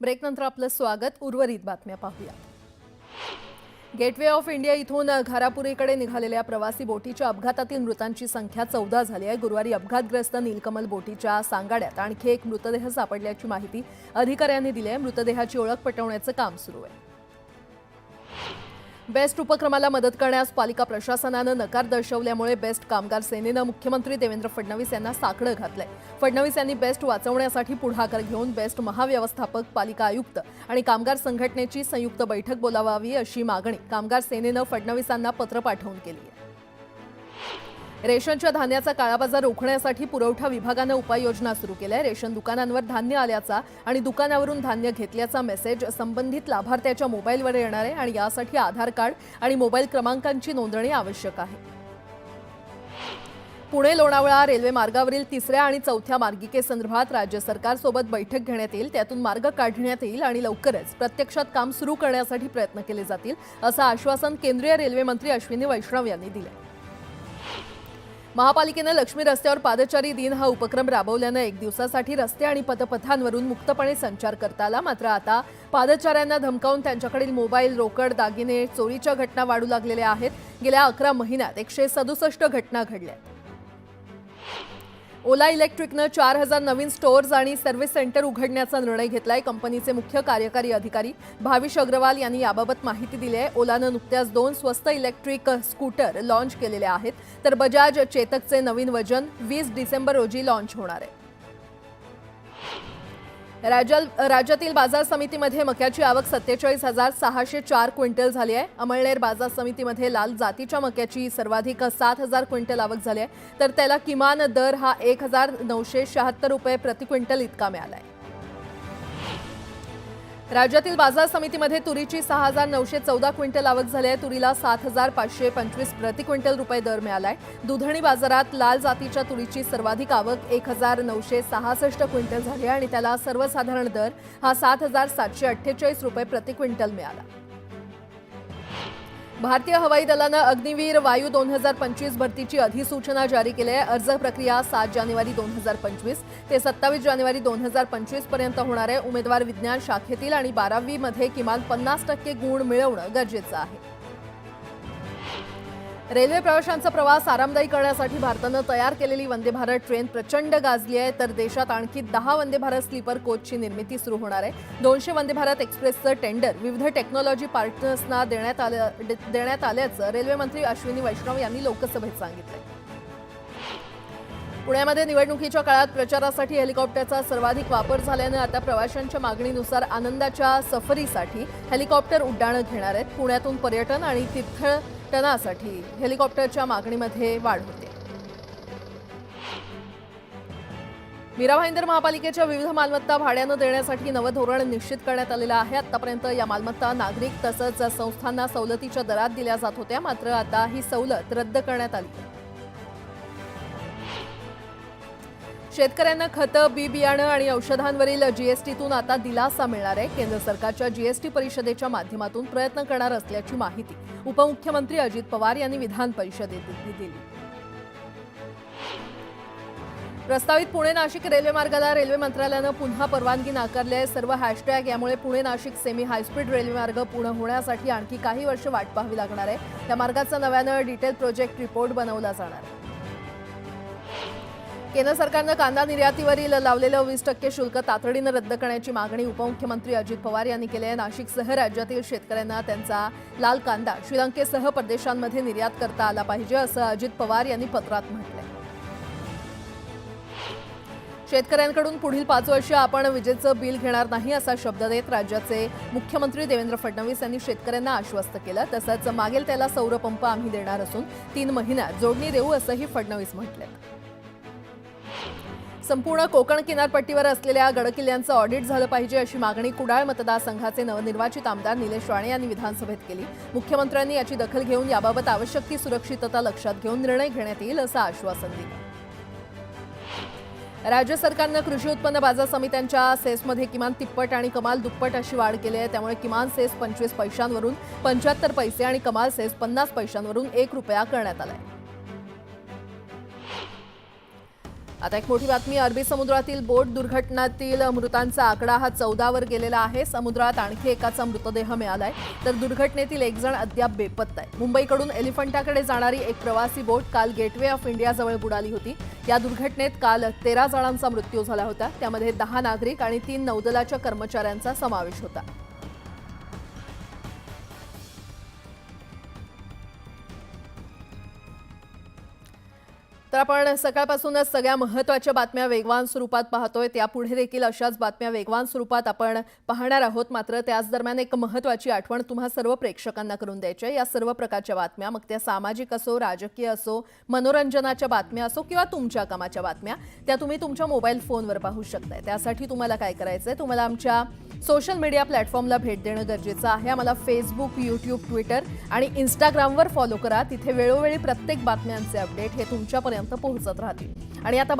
ब्रेकनंतर आपलं स्वागत. उर्वरित बातम्या पाहूया. गेटवे ऑफ इंडिया इथून घारापुरीकडे निघालेल्या प्रवासी बोटीच्या अपघातातील मृतांची संख्या 14 झाली आहे. गुरुवारी अपघातग्रस्त नीलकमल बोटीच्या सांगाड्यात आणखी एक मृतदेह सापडल्याची माहिती अधिकाऱ्यांनी दिली आहे. मृतदेहाची ओळख पटवण्याचं काम सुरू आहे. बेस्ट उपक्रमाला मदत करण्यास पालिका प्रशासनानं नकार दर्शवल्यामुळे बेस्ट कामगार सेनेनं मुख्यमंत्री देवेंद्र फडणवीस यांना साकडं घातलंय. फडणवीस यांनी बेस्ट वाचवण्यासाठी पुढाकार घेऊन बेस्ट महाव्यवस्थापक, पालिका आयुक्त आणि कामगार संघटनेची संयुक्त बैठक बोलावावी अशी मागणी कामगार सेनेनं फडणवीसांना पत्र पाठवून केली आहे. रेशनच्या धान्याचा काळाबाजार रोखण्यासाठी पुरवठा विभागानं उपाययोजना सुरू केल्या. रेशन दुकानांवर धान्य आल्याचा आणि दुकानावरून धान्य घेतल्याचा मेसेज संबंधित लाभार्थ्याच्या मोबाईलवर येणार आहे आणि यासाठी आधार कार्ड आणि मोबाईल क्रमांकांची नोंदणी आवश्यक आहे. पुणे लोणावळा रेल्वे मार्गावरील 3ऱ्या आणि 4थ्या मार्गिकेसंदर्भात राज्य सरकारसोबत बैठक घेण्यात येईल. त्यातून मार्ग काढण्यात येईल आणि लवकरच प्रत्यक्षात काम सुरू करण्यासाठी प्रयत्न केले जातील असं आश्वासन केंद्रीय रेल्वे मंत्री अश्विनी वैष्णव यांनी दिले. महापालिकेनं लक्ष्मी रस्त्यावर पादचारी दिन हा उपक्रम राबवल्यानं एक दिवसासाठी रस्ते आणि पदपथांवरून मुक्तपणे संचार करता आला. मात्र आता पादचाऱ्यांना धमकावून त्यांच्याकडील मोबाईल, रोकड, दागिने चोरीच्या घटना वाढू लागलेल्या आहेत. गेल्या 11 महिन्यात 167 घटना घडल्या. ओला इलेक्ट्रिकनं 4000 नवीन स्टोअर्स आणि सर्व्हिस सेंटर उघडण्याचा निर्णय घेतलाय. कंपनीचे मुख्य कार्यकारी अधिकारी भाविश अग्रवाल यांनी याबाबत माहिती दिली आहे. ओलानं नुकत्याच 2 स्वस्त इलेक्ट्रिक स्कूटर लॉन्च केलेले आहेत, तर बजाज चेतकचे नवीन वर्जन 20 डिसेंबर रोजी लॉन्च होणार आहे. राज्यातील बाजार समितीमध्ये मक्याची आवक 47,604 क्विंटल झाली आहे. अमळनेर बाजार समितीमध्ये लाल जातीच्या मक्याची सर्वाधिक 7,000 क्विंटल आवक झाली आहे, तर त्याला किमान दर हा 1,976 रुपये प्रति क्विंटल इतका मिळाला आहे. राज्यातील बाजार समितीमध्ये तुरीची 6,914 क्विंटल आवक झाली आहे. तुरीला 7,525 प्रति क्विंटल रुपये दर मिळाला आहे. दुधणी बाजारात लाल जातीच्या तुरीची सर्वाधिक आवक 1,966 क्विंटल झाली आहे आणि त्याला सर्वसाधारण दर हा 7,748 रुपये प्रति क्विंटल मिळाला. भारतीय हवाई दलानं अग्निवीर वायू 2025 भरतीची अधिसूचना जारी केली आहे. अर्ज प्रक्रिया 7 जानेवारी 2025 ते 27 जानेवारी 2025 पर्यंत होणार आहे. उमेदवार विज्ञान शाखेतील आणि 12वी मध्ये किमान 50% गुण मिळवणं गरजेचं आहे. रेल्वे प्रवाशांचा प्रवास आरामदायी करण्यासाठी भारतानं तयार केलेली वंदे भारत ट्रेन प्रचंड गाजली आहे, तर देशात आणखी 10 वंदे भारत स्लीपर कोचची निर्मिती सुरू होणार आहे. 200 वंदे भारत एक्सप्रेसचं टेंडर विविध टेक्नॉलॉजी पार्टनर्सना देण्यात आल्याचं रेल्वे मंत्री अश्विनी वैष्णव यांनी लोकसभेत सांगितलं. पुण्यामध्ये निवडणुकीच्या काळात प्रचारासाठी हेलिकॉप्टरचा सर्वाधिक वापर झाल्यानं आता प्रवाशांच्या मागणीनुसार आनंदाच्या सफरीसाठी हेलिकॉप्टर उड्डाणं घेणार आहेत. पुण्यातून पर्यटन आणि तीर्थटनासाठी हेलिकॉप्टरच्या मागणीमध्ये वाढ होते. मीरा भाईंदर महापालिकेच्या विविध मालमत्ता भाड्यानं देण्यासाठी नवं धोरण निश्चित करण्यात आलेलं आहे. आतापर्यंत या मालमत्ता नागरिक तसंच संस्थांना सवलतीच्या दरात दिल्या जात होत्या, मात्र आता ही सवलत रद्द करण्यात आली. शेतकऱ्यांना खतं, बी बियाणं आणि औषधांवरील जीएसटीतून आता दिलासा मिळणार आहे. केंद्र सरकारच्या जीएसटी परिषदेच्या माध्यमातून प्रयत्न करणार असल्याची माहिती उपमुख्यमंत्री अजित पवार यांनी विधान परिषदेत दिली. प्रस्तावित पुणे नाशिक रेल्वे मार्गाला रेल्वे मंत्रालयानं पुन्हा परवानगी नाकारली आहे. सर्व हॅशटॅग यामुळे Pune Nashik semi high speed railway मार्ग पूर्ण होण्यासाठी आणखी काही वर्ष वाट पाहावी लागणार आहे. त्या मार्गाचा नव्यानं डिटेल प्रोजेक्ट रिपोर्ट बनवला जाणार आहे. केंद्र सरकारनं कांदा निर्यातीवरील लावलेलं 20% शुल्क तातडीनं रद्द करण्याची मागणी उपमुख्यमंत्री अजित पवार यांनी केली आहे. नाशिकसह राज्यातील शेतकऱ्यांना त्यांचा लाल कांदा श्रीलंकेसह परदेशांमध्ये निर्यात करता आला पाहिजे असं अजित पवार यांनी पत्रात म्हटलंय. शेतकऱ्यांकडून पुढील 5 वर्ष आपण विजेचं बिल घेणार नाही असा शब्द देत राज्याचे मुख्यमंत्री देवेंद्र फडणवीस यांनी शेतकऱ्यांना आश्वस्त केलं. तसंच मागेल त्याला सौर पंप आम्ही देणार असून 3 महिन्यात जोडणी देऊ असंही फडणवीस म्हटलंय. संपूर्ण कोकण किनारपट्टीवर असलेल्या गडकिल्ल्यांचं ऑडिट झालं पाहिजे अशी मागणी कुडाळ मतदारसंघाचे नवनिर्वाचित आमदार निलेश राणे यांनी विधानसभेत केली. मुख्यमंत्र्यांनी याची दखल घेऊन याबाबत आवश्यक ती सुरक्षितता लक्षात घेऊन निर्णय घेण्यात येईल असं आश्वासन दिलं. राज्य सरकारनं कृषी उत्पन्न बाजार समित्यांच्या सेसमध्ये किमान तिप्पट आणि कमाल दुप्पट अशी वाढ केली आहे. त्यामुळे किमान सेस 25 पैशांवरून 75 पैसे आणि कमाल सेस 50 पैशांवरून 1 रुपया करण्यात आलाय. आता एक मोठी बातमी, अरबी समुद्रातील बोट दुर्घटनेतील मृतांचा आकडा हा 14 वर गेलेला आहे. समुद्रात आणखी एकाचा मृतदेह मिळालाय, तर दुर्घटनेतील एक जण अद्याप बेपत्ता आहे. मुंबईकडून एलिफंटाकडे जाणारी एक प्रवासी बोट काल गेटवे ऑफ इंडिया जवळ बुडाली होती. या दुर्घटनेत काल 13 जणांचा मृत्यू झाला होता. त्यामध्ये 10 नागरिक आणि 3 नौदलाच्या कर्मचाऱ्यांचा समावेश होता. तर आपण सकाळपासूनच सगळ्या महत्त्वाच्या बातम्या वेगवान स्वरूपात पाहतोय. त्यापुढे देखील अशाच बातम्या वेगवान स्वरूपात आपण पाहणार आहोत. मात्र त्याच दरम्यान एक महत्त्वाची आठवण तुम्हा सर्व प्रेक्षकांना करून द्यायची आहे. या सर्व प्रकारच्या बातम्या, मग त्या सामाजिक असो, राजकीय असो, मनोरंजनाच्या बातम्या असो किंवा तुमच्या कामाच्या बातम्या, त्या तुम्ही तुमच्या मोबाईल फोनवर पाहू शकताय. त्यासाठी तुम्हाला काय करायचंय, तुम्हाला आमच्या सोशल मीडिया प्लॅटफॉर्मला भेट देणं गरजेचं आहे. आम्हाला फेसबुक, यूट्यूब, ट्विटर आणि इंस्टाग्रामवर फॉलो करा. तिथे वेळोवेळी प्रत्येक बातम्यांचे अपडेट हे तुमच्यापर्यंत पोहोचत राहतील. आणि आता